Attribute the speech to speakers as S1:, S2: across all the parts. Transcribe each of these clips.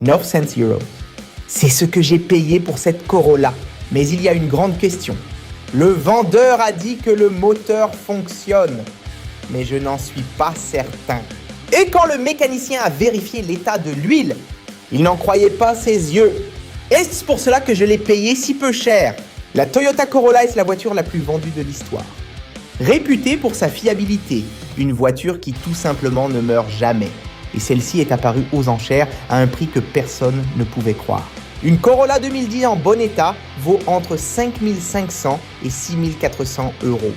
S1: 9 cents euros. C'est ce que j'ai payé pour cette Corolla. Mais il y a une grande question. Le vendeur a dit que le moteur fonctionne, mais je n'en suis pas certain. Et quand le mécanicien a vérifié l'état de l'huile, il n'en croyait pas ses yeux. Est-ce pour cela que je l'ai payé si peu cher? La Toyota Corolla est la voiture la plus vendue de l'histoire. Réputée pour sa fiabilité, une voiture qui tout simplement ne meurt jamais. Et celle-ci est apparue aux enchères à un prix que personne ne pouvait croire. Une Corolla 2010 en bon état vaut entre 5 500 et 6 400 euros.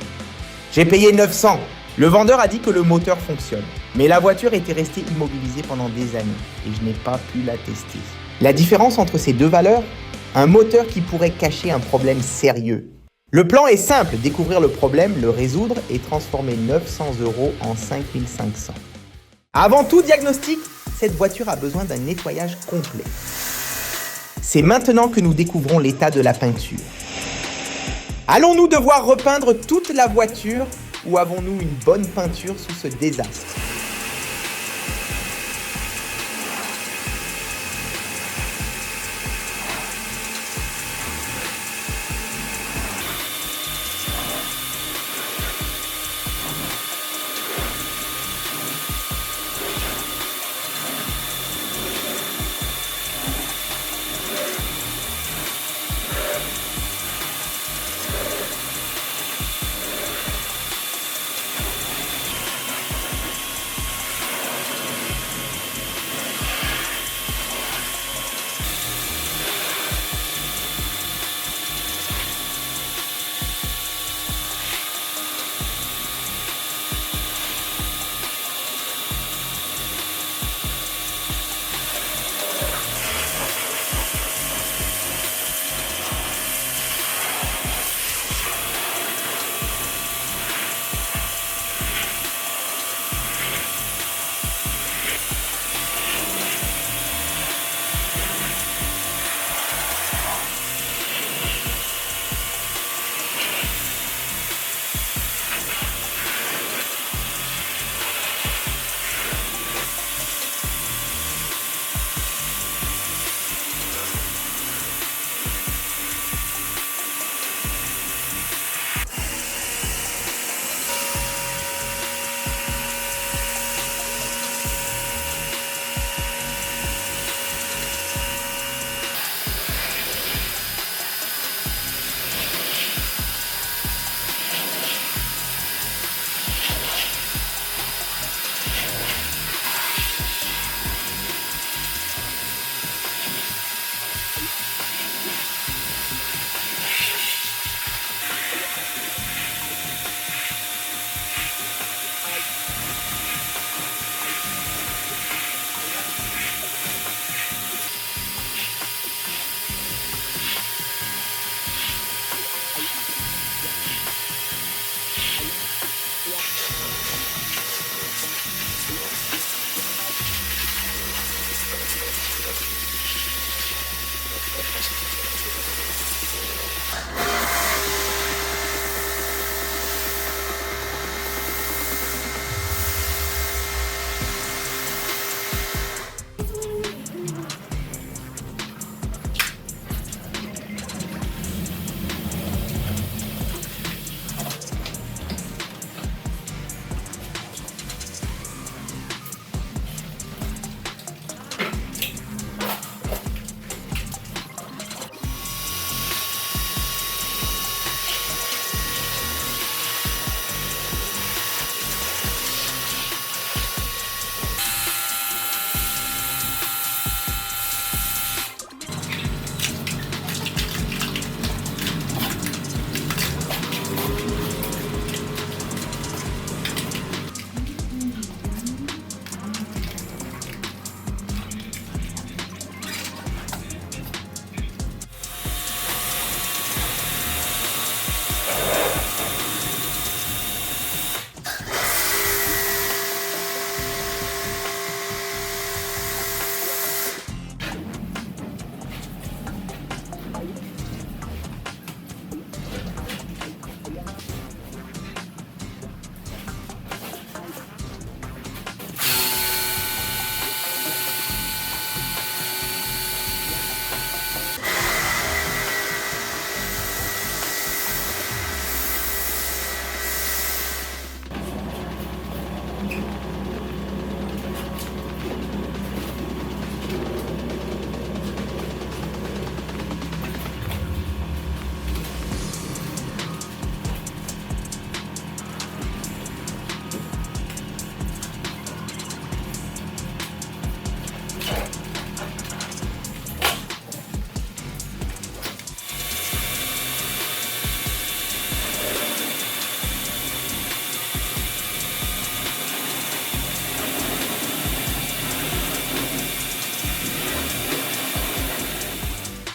S1: J'ai payé 900. Le vendeur a dit que le moteur fonctionne. Mais la voiture était restée immobilisée pendant des années et je n'ai pas pu la tester. La différence entre ces deux valeurs? Un moteur qui pourrait cacher un problème sérieux. Le plan est simple, découvrir le problème, le résoudre et transformer 900 euros en 5 500. Avant tout diagnostic, cette voiture a besoin d'un nettoyage complet. C'est maintenant que nous découvrons l'état de la peinture. Allons-nous devoir repeindre toute la voiture ou avons-nous une bonne peinture sous ce désastre?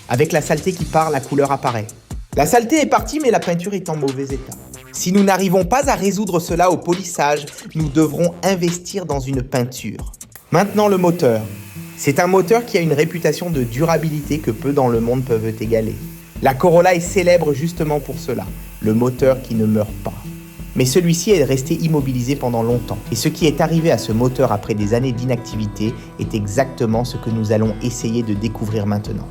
S1: Avec la saleté qui part, la couleur apparaît. La saleté est partie, mais la peinture est en mauvais état. Si nous n'arrivons pas à résoudre cela au polissage, nous devrons investir dans une peinture. Maintenant le moteur. C'est un moteur qui a une réputation de durabilité que peu dans le monde peuvent égaler. La Corolla est célèbre justement pour cela, le moteur qui ne meurt pas. Mais celui-ci est resté immobilisé pendant longtemps. Et ce qui est arrivé à ce moteur après des années d'inactivité est exactement ce que nous allons essayer de découvrir maintenant.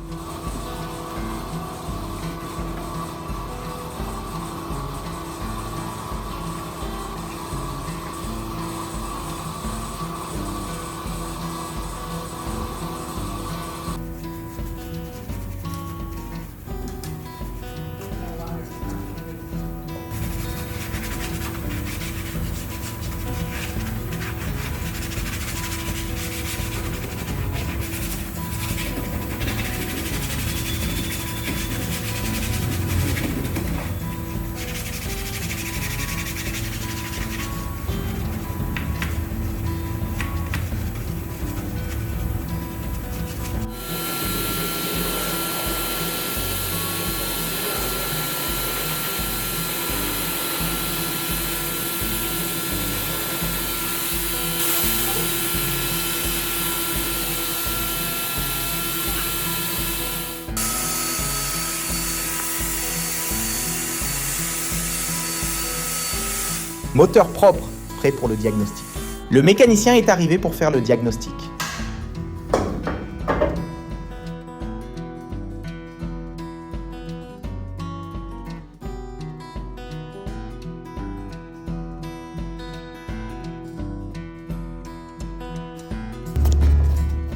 S1: Moteur propre, prêt pour le diagnostic. Le mécanicien est arrivé pour faire le diagnostic.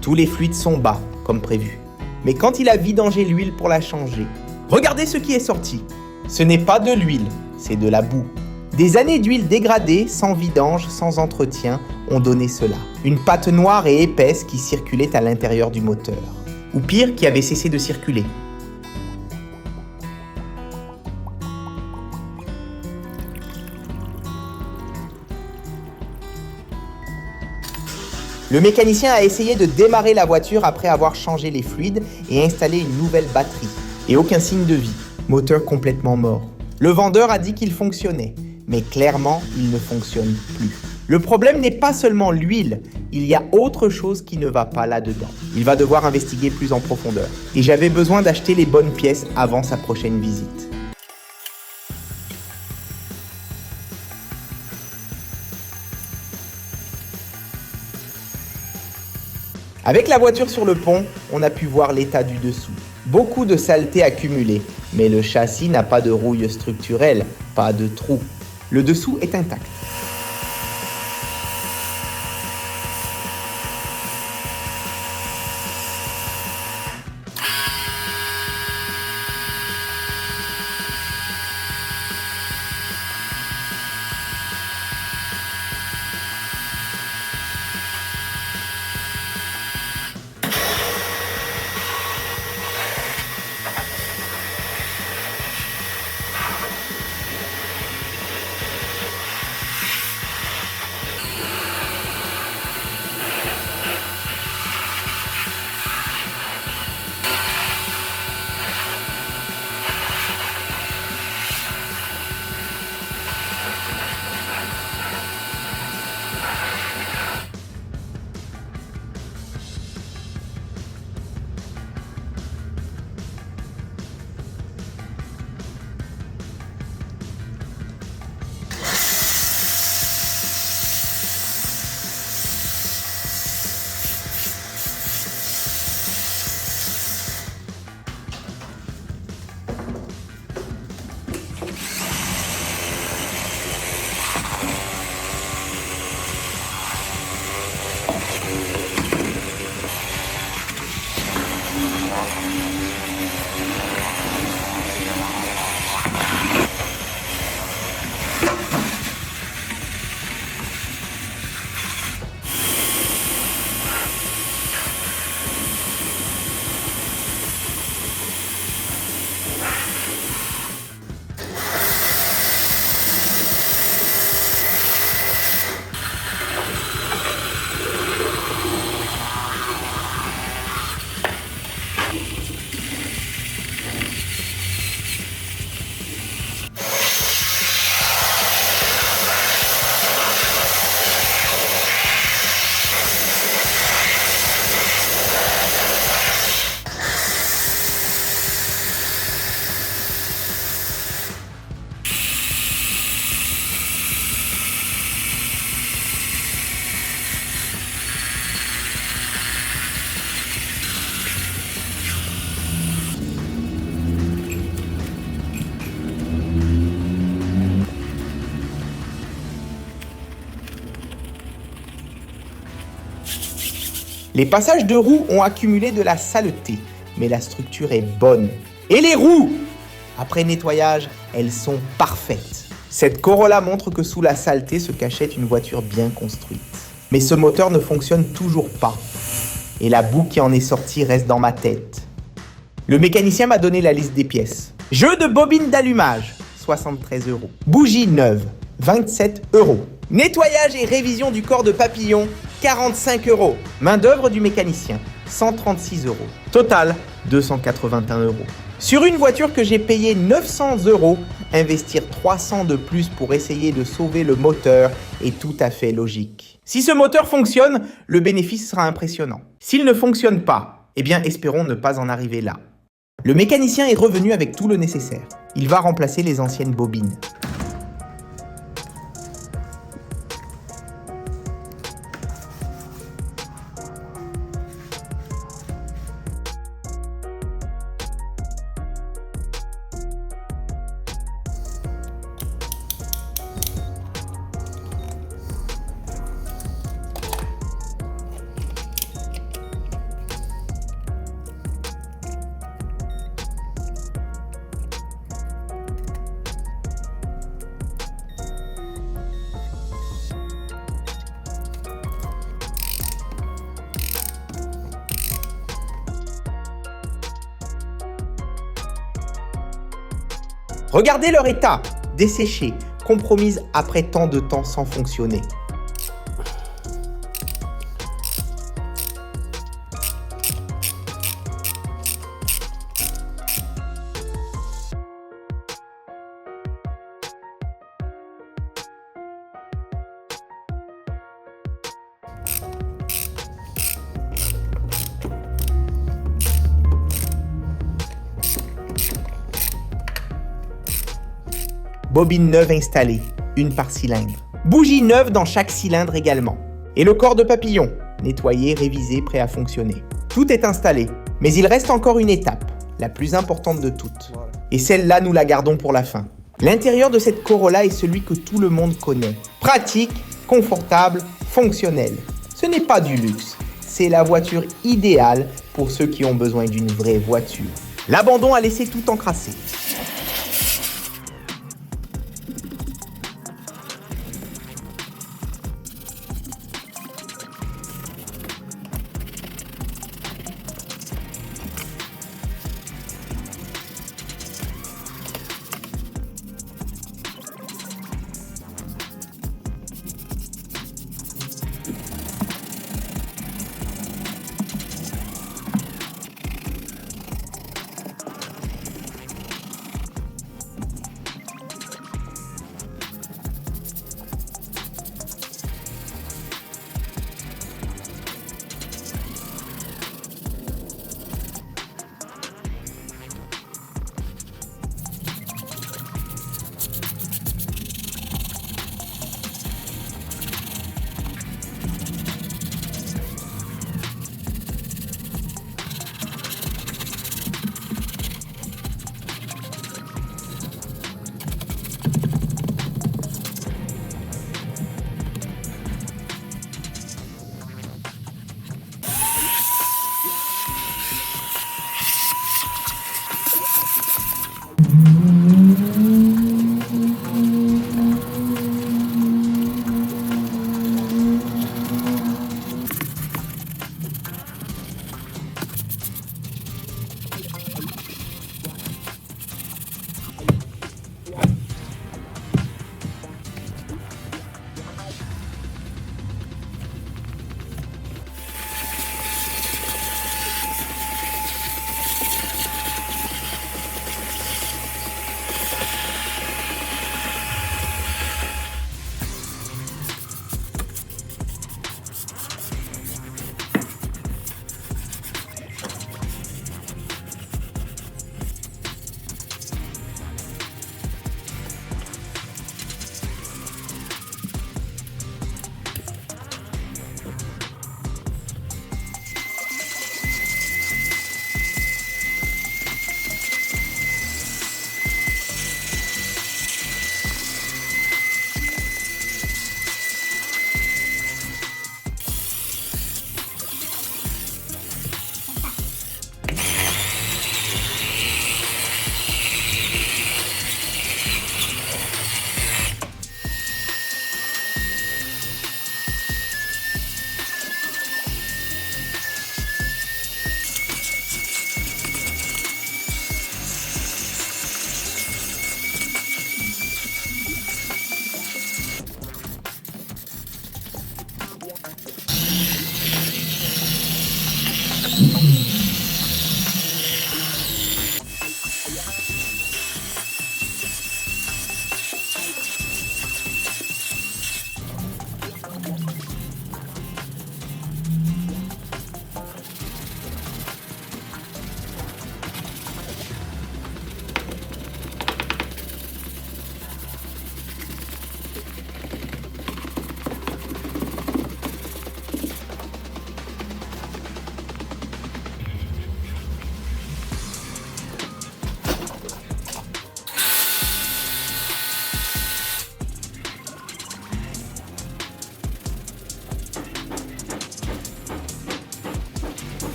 S1: Tous les fluides sont bas, comme prévu. Mais quand il a vidangé l'huile pour la changer, regardez ce qui est sorti. Ce n'est pas de l'huile, c'est de la boue. Des années d'huile dégradée, sans vidange, sans entretien, ont donné cela. Une pâte noire et épaisse qui circulait à l'intérieur du moteur. Ou pire, qui avait cessé de circuler. Le mécanicien a essayé de démarrer la voiture après avoir changé les fluides et installé une nouvelle batterie. Et aucun signe de vie. Moteur complètement mort. Le vendeur a dit qu'il fonctionnait. Mais clairement, il ne fonctionne plus. Le problème n'est pas seulement l'huile, il y a autre chose qui ne va pas là-dedans. Il va devoir investiguer plus en profondeur. Et j'avais besoin d'acheter les bonnes pièces avant sa prochaine visite. Avec la voiture sur le pont, on a pu voir l'état du dessous. Beaucoup de saleté accumulée, mais le châssis n'a pas de rouille structurelle, pas de trou. Le dessous est intact. Les passages de roues ont accumulé de la saleté, mais la structure est bonne. Et les roues? Après nettoyage, elles sont parfaites. Cette Corolla montre que sous la saleté se cachait une voiture bien construite. Mais ce moteur ne fonctionne toujours pas. Et la boue qui en est sortie reste dans ma tête. Le mécanicien m'a donné la liste des pièces. Jeu de bobine d'allumage, 73 €. Bougie neuve, 27 €. Nettoyage et révision du corps de papillon, 45 €. Main d'œuvre du mécanicien, 136 €. Total, 281 €. Sur une voiture que j'ai payée 900 €, investir 300 de plus pour essayer de sauver le moteur est tout à fait logique. Si ce moteur fonctionne, le bénéfice sera impressionnant. S'il ne fonctionne pas, eh bien espérons ne pas en arriver là. Le mécanicien est revenu avec tout le nécessaire. Il va remplacer les anciennes bobines. Regardez leur état, desséchée, compromise après tant de temps sans fonctionner. Bobine neuve installée, une par cylindre. Bougie neuve dans chaque cylindre également. Et le corps de papillon, nettoyé, révisé, prêt à fonctionner. Tout est installé, mais il reste encore une étape, la plus importante de toutes. Et celle-là, nous la gardons pour la fin. L'intérieur de cette Corolla est celui que tout le monde connaît. Pratique, confortable, fonctionnel. Ce n'est pas du luxe, c'est la voiture idéale pour ceux qui ont besoin d'une vraie voiture. L'abandon a laissé tout encrassé.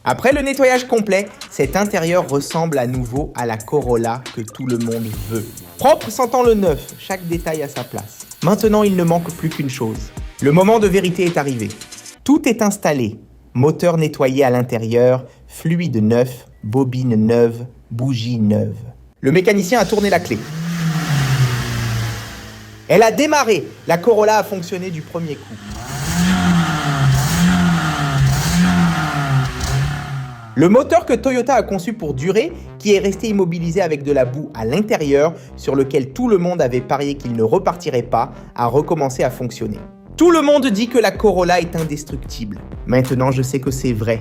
S1: Après le nettoyage complet, cet intérieur ressemble à nouveau à la Corolla que tout le monde veut. Propre sentant le neuf, chaque détail à sa place. Maintenant, il ne manque plus qu'une chose. Le moment de vérité est arrivé. Tout est installé. Moteur nettoyé à l'intérieur, fluide neuf, bobine neuve, bougie neuve. Le mécanicien a tourné la clé. Elle a démarré. La Corolla a fonctionné du premier coup. Le moteur que Toyota a conçu pour durer, qui est resté immobilisé avec de la boue à l'intérieur, sur lequel tout le monde avait parié qu'il ne repartirait pas, a recommencé à fonctionner. Tout le monde dit que la Corolla est indestructible. Maintenant, je sais que c'est vrai.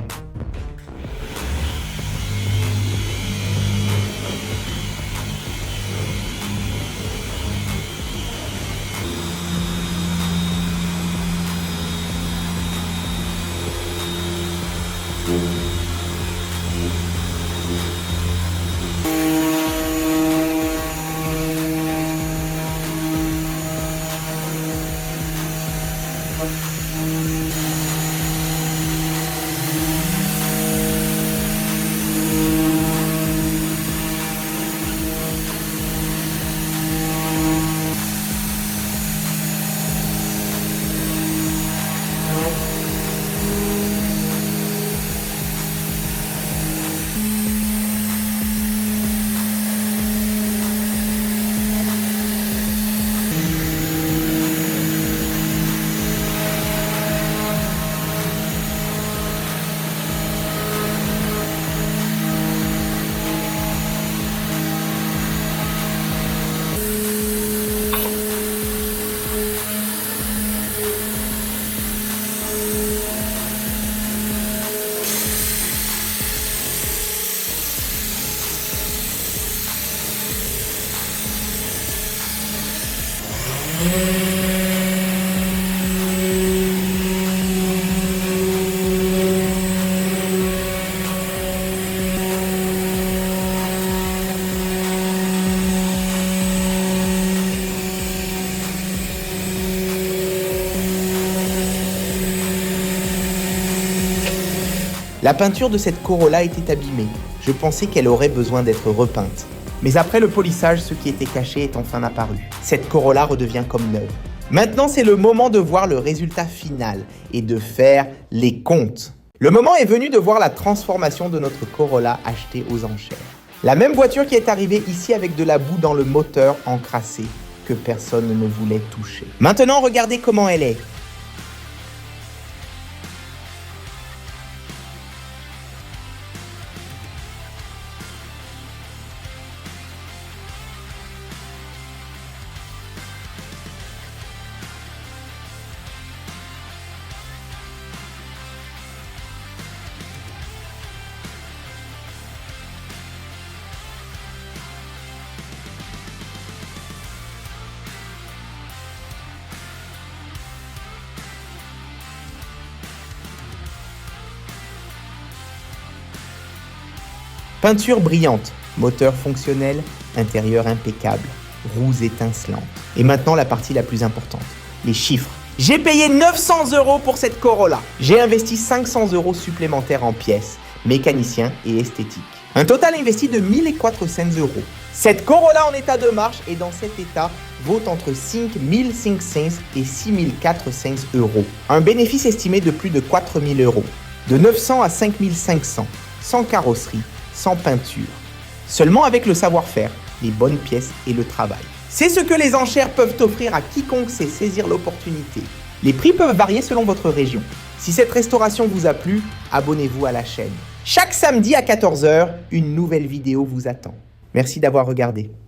S1: La peinture de cette Corolla était abîmée. Je pensais qu'elle aurait besoin d'être repeinte. Mais après le polissage, ce qui était caché est enfin apparu. Cette Corolla redevient comme neuve. Maintenant, c'est le moment de voir le résultat final et de faire les comptes. Le moment est venu de voir la transformation de notre Corolla achetée aux enchères. La même voiture qui est arrivée ici avec de la boue dans le moteur encrassé que personne ne voulait toucher. Maintenant, regardez comment elle est. Peinture brillante, moteur fonctionnel, intérieur impeccable, roues étincelantes. Et maintenant la partie la plus importante, les chiffres. J'ai payé 900 € pour cette Corolla. J'ai investi 500 € supplémentaires en pièces, mécanicien et esthétique. Un total investi de 1400 €. Cette Corolla en état de marche et dans cet état vaut entre 5500 et 6400 €. Un bénéfice estimé de plus de 4000 €. De 900 à 5500, sans carrosserie, sans peinture. Seulement avec le savoir-faire, les bonnes pièces et le travail. C'est ce que les enchères peuvent offrir à quiconque sait saisir l'opportunité. Les prix peuvent varier selon votre région. Si cette restauration vous a plu, abonnez-vous à la chaîne. Chaque samedi à 14 h, une nouvelle vidéo vous attend. Merci d'avoir regardé.